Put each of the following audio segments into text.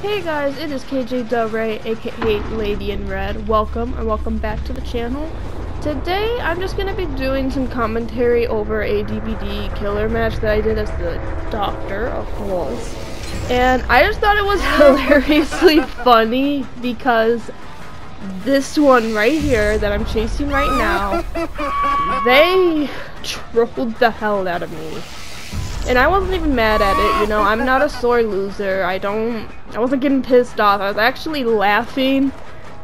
Hey guys, it is KJ Del Rey, aka Lady in Red. Welcome and welcome back to the channel. Today I'm just gonna be doing some commentary over a DVD killer match that I did as the Doctor, of course. And I just thought it was hilariously funny because this one right here that I'm chasing right now, they trolled the hell out of me. And I wasn't even mad at it, you know, I'm not a sore loser. I wasn't getting pissed off. I was actually laughing,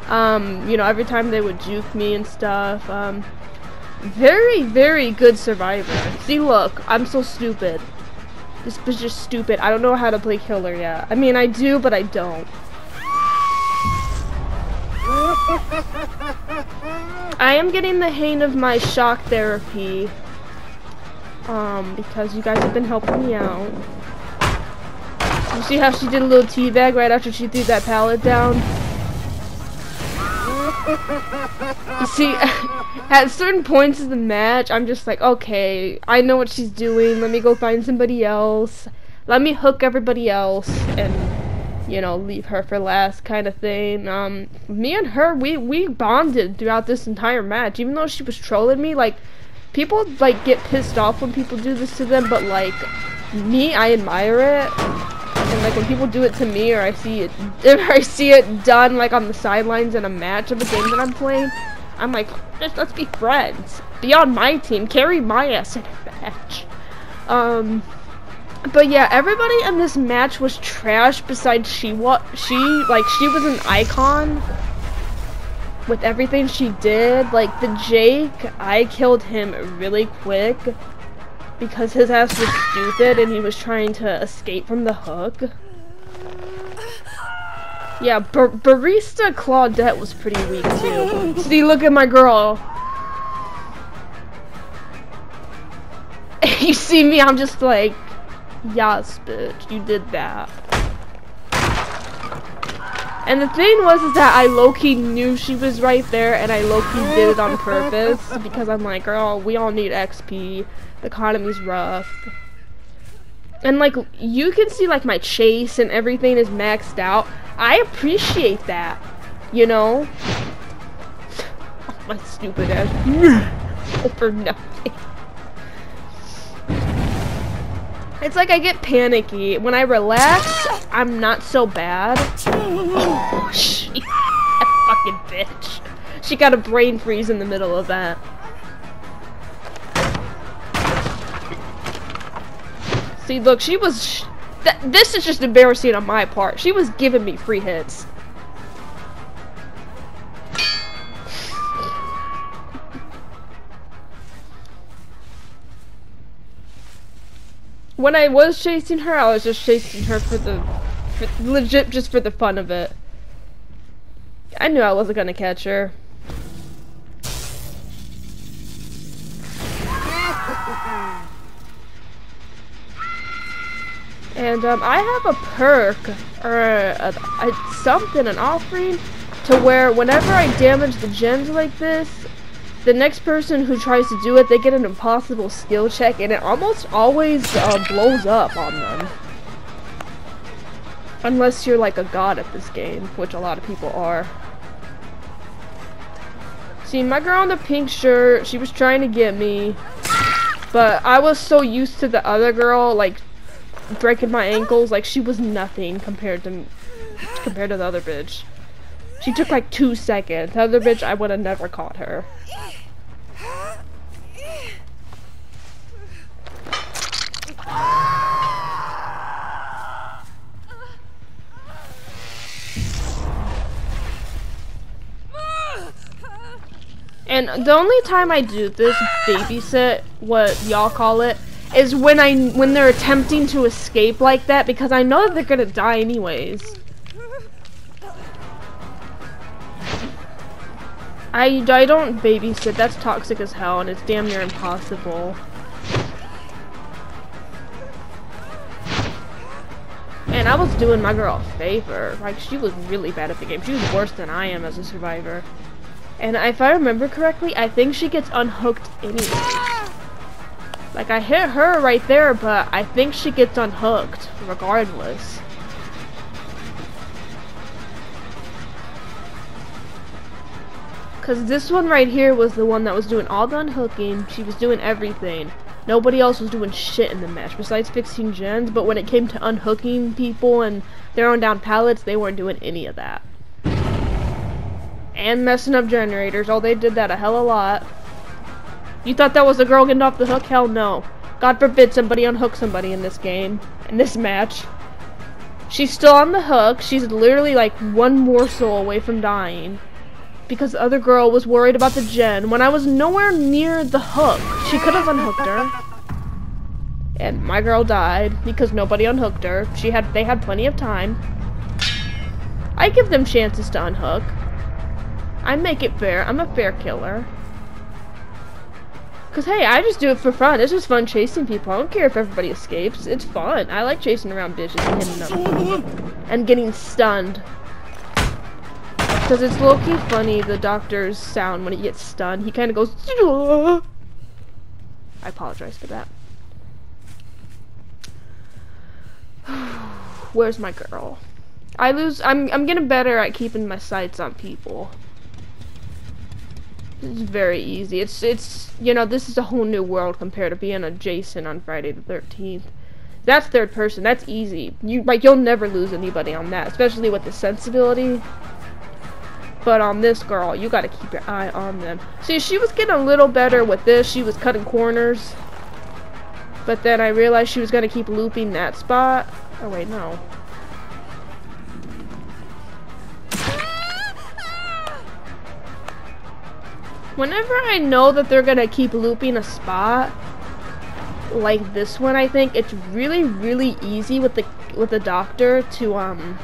you know, every time they would juke me and stuff. Very, very good survivor. See, look, I'm so stupid. This bitch is stupid. I don't know how to play killer yet. I mean, I do, but I don't. I am getting the hang of my shock therapy. Because you guys have been helping me out. You see how she did a little teabag right after she threw that pallet down? You see, at certain points in the match, I'm just like, okay, I know what she's doing, let me go find somebody else. Let me hook everybody else and, you know, leave her for last kind of thing. Me and her, we bonded throughout this entire match, even though she was trolling me, like, people, like, get pissed off when people do this to them, but, like, me, I admire it. And, like, when people do it to me, or I see it done, like, on the sidelines in a match of a game that I'm playing, I'm like, let's be friends. Be on my team. Carry my ass in a match. But, yeah, everybody in this match was trash besides she was an icon. With everything she did, like the Jake, I killed him really quick because his ass was stupid and he was trying to escape from the hook. Yeah, Barista Claudette was pretty weak too. See, look at my girl. You see me, I'm just like, yes, bitch, you did that. And the thing was is that I low-key knew she was right there, and I low-key did it on purpose, because I'm like, girl, we all need XP, the economy's rough. And, like, you can see, like, my chase and everything is maxed out. I appreciate that, you know? Oh, my stupid ass. For nothing. It's like I get panicky. When I relax, I'm not so bad. Oh, shit. That fucking bitch. She got a brain freeze in the middle of that. See, look, she was... this is just embarrassing on my part. She was giving me free hits. When I was chasing her, I was just chasing her legit just for the fun of it. I knew I wasn't gonna catch her. And I have a perk or something, an offering, to where whenever I damage the gems like this, the next person who tries to do it, they get an impossible skill check, and it almost always blows up on them. Unless you're like a god at this game, which a lot of people are. See, my girl in the pink shirt, she was trying to get me, but I was so used to the other girl, like, breaking my ankles, like, she was nothing compared to the other bitch. She took like 2 seconds. The other bitch, I would have never caught her. And the only time I do this babysit, what y'all call it, is when they're attempting to escape like that, because I know that they're gonna die anyways. I don't babysit, that's toxic as hell, and it's damn near impossible. And I was doing my girl a favor. Like, she was really bad at the game. She was worse than I am as a survivor. And if I remember correctly, I think she gets unhooked anyway. Like, I hit her right there, but I think she gets unhooked regardless. Because this one right here was the one that was doing all the unhooking. She was doing everything. Nobody else was doing shit in the match besides fixing gens, but when it came to unhooking people and throwing down pallets, they weren't doing any of that. And messing up generators. Oh, they did that a hell of a lot. You thought that was a girl getting off the hook? Hell no. God forbid somebody unhook somebody in this game, in this match. She's still on the hook. She's literally like one morsel away from dying. Because the other girl was worried about the gen when I was nowhere near the hook. She could have unhooked her. And my girl died because nobody unhooked her. They had plenty of time. I give them chances to unhook. I make it fair. I'm a fair killer. Cause hey, I just do it for fun. It's just fun chasing people. I don't care if everybody escapes. It's fun. I like chasing around bitches and hitting them. And getting stunned. Because it's low-key funny, the doctor's sound when he gets stunned. He kind of goes, "Aah." I apologize for that. Where's my girl? I'm getting better at keeping my sights on people. It's very easy. It's you know, this is a whole new world compared to being a Jason on Friday the 13th. That's third person. That's easy. You'll never lose anybody on that, especially with the sensibility. But on this girl, you gotta keep your eye on them. See, she was getting a little better with this. She was cutting corners. But then I realized she was gonna keep looping that spot. Oh wait, no. Whenever I know that they're gonna keep looping a spot, like this one, I think it's really, really easy with the doctor to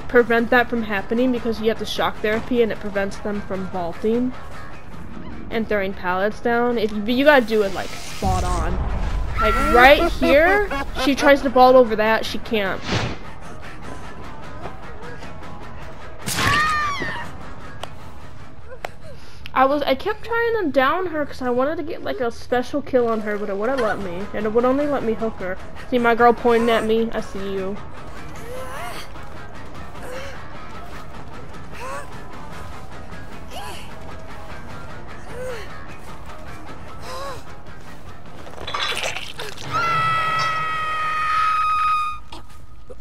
prevent that from happening, because you have the shock therapy and it prevents them from vaulting and throwing pallets down. You gotta do it like spot on. Like right here, she tries to vault over that, she can't. I kept trying to down her because I wanted to get like a special kill on her, but it wouldn't let me, and it would only let me hook her. See my girl pointing at me? I see you.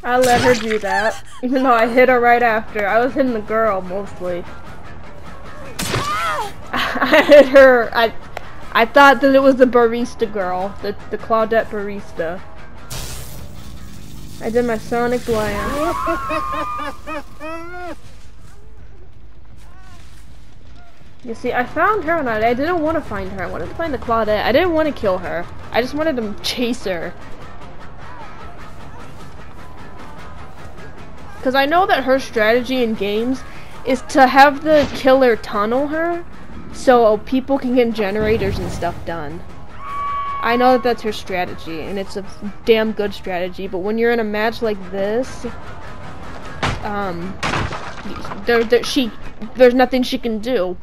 I let her do that, even though I hit her right after. I was hitting the girl, mostly. I hit her, I thought that it was the barista girl, the Claudette barista. I did my sonic blast. You see, I found her and I didn't want to find her. I wanted to find the Claudette. I didn't want to kill her. I just wanted to chase her. Because I know that her strategy in games is to have the killer tunnel her so people can get generators and stuff done. I know that that's her strategy, and it's a damn good strategy, but when you're in a match like this, there's nothing she can do.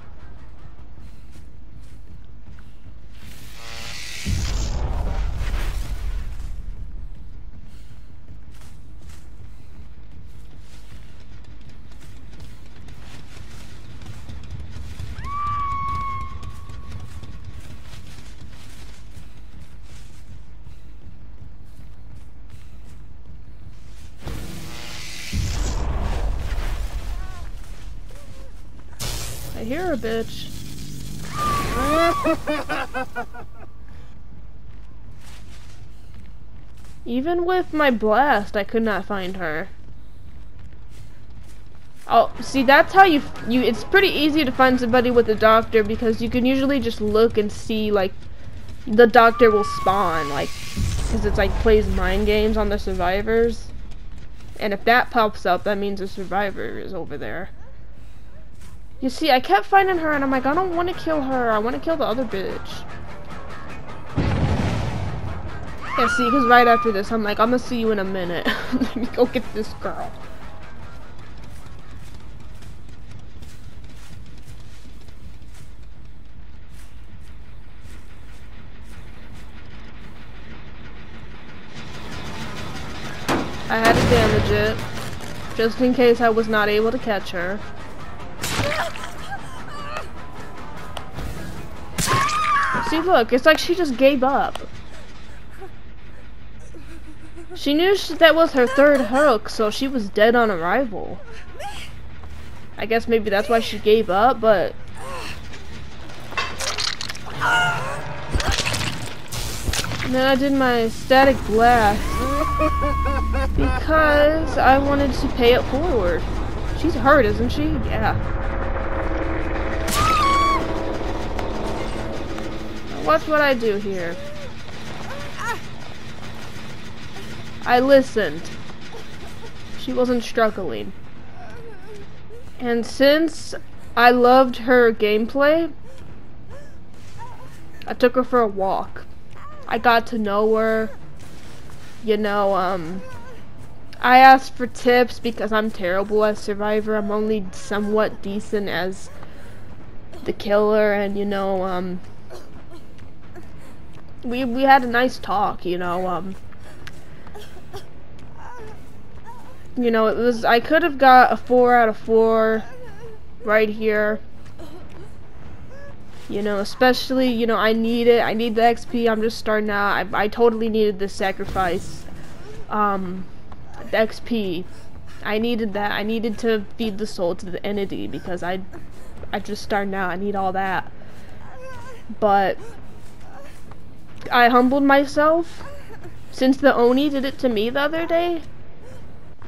I hear a bitch. Even with my blast, I could not find her. Oh, see, that's how you it's pretty easy to find somebody with a doctor, because you can usually just look and see, like, the doctor will spawn, like, because it's like plays mind games on the survivors. And if that pops up, that means the survivor is over there. You see, I kept finding her, and I'm like, I don't want to kill her. I want to kill the other bitch. Yeah, see, because right after this, I'm like, I'm gonna see you in a minute. Let me go get this girl. I had to damage it, just in case I was not able to catch her. See, look, it's like she just gave up. She knew that was her third hook, so she was dead on arrival. I guess maybe that's why she gave up, but... And then I did my static blast because I wanted to pay it forward. She's hurt, isn't she? Yeah. Watch what I do here. I listened. She wasn't struggling. And since I loved her gameplay, I took her for a walk. I got to know her. You know, I asked for tips because I'm terrible as Survivor. I'm only somewhat decent as the killer, and you know, we had a nice talk, you know, it was, I could have got a 4 out of 4 right here. You know, especially, you know, I need the XP, I'm just starting out, I totally needed the sacrifice, the XP, I needed that, I needed to feed the soul to the entity, because I'm just starting out, I need all that, but, I humbled myself, since the Oni did it to me the other day,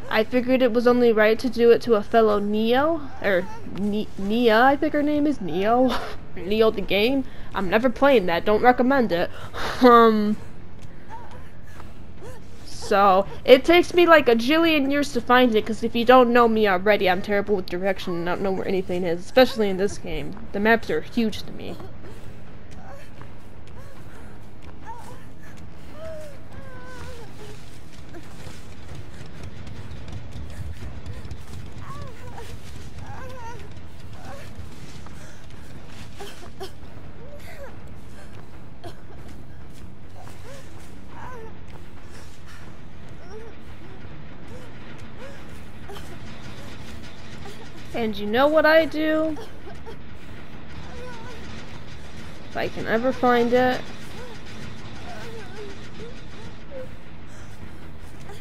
I figured it was only right to do it to a fellow NEA, or NEA, I think her name is, Neo the game. I'm never playing that, don't recommend it. So, it takes me like a jillion years to find it, because if you don't know me already, I'm terrible with direction and don't know where anything is, especially in this game. The maps are huge to me. And you know what I do? If I can ever find it.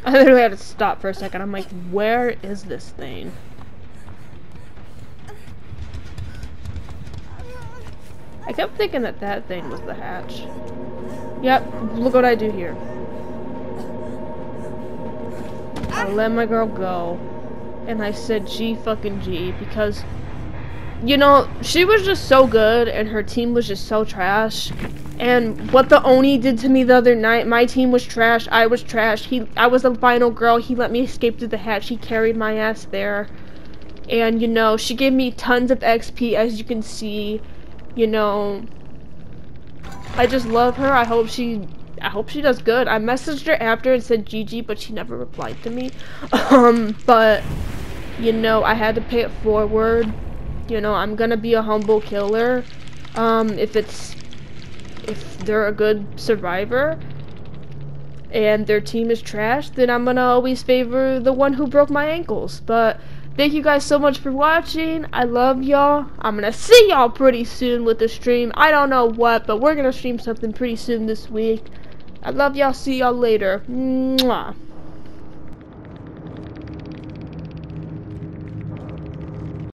I literally had to stop for a second. I'm like, where is this thing? I kept thinking that thing was the hatch. Yep, look what I do here. I let my girl go. And I said G fucking G, because, you know, she was just so good and her team was just so trash. And what the Oni did to me the other night, my team was trash, I was trash, I was the final girl, he let me escape through the hatch, he carried my ass there. And, you know, she gave me tons of XP, as you can see, you know. I just love her, I hope she does good. I messaged her after and said GG, but she never replied to me. But, you know, I had to pay it forward. You know, I'm gonna be a humble killer. If they're a good survivor and their team is trash, then I'm gonna always favor the one who broke my ankles. But thank you guys so much for watching. I love y'all. I'm gonna see y'all pretty soon with the stream. I don't know what, but we're gonna stream something pretty soon this week. I love y'all. See y'all later. Mwah.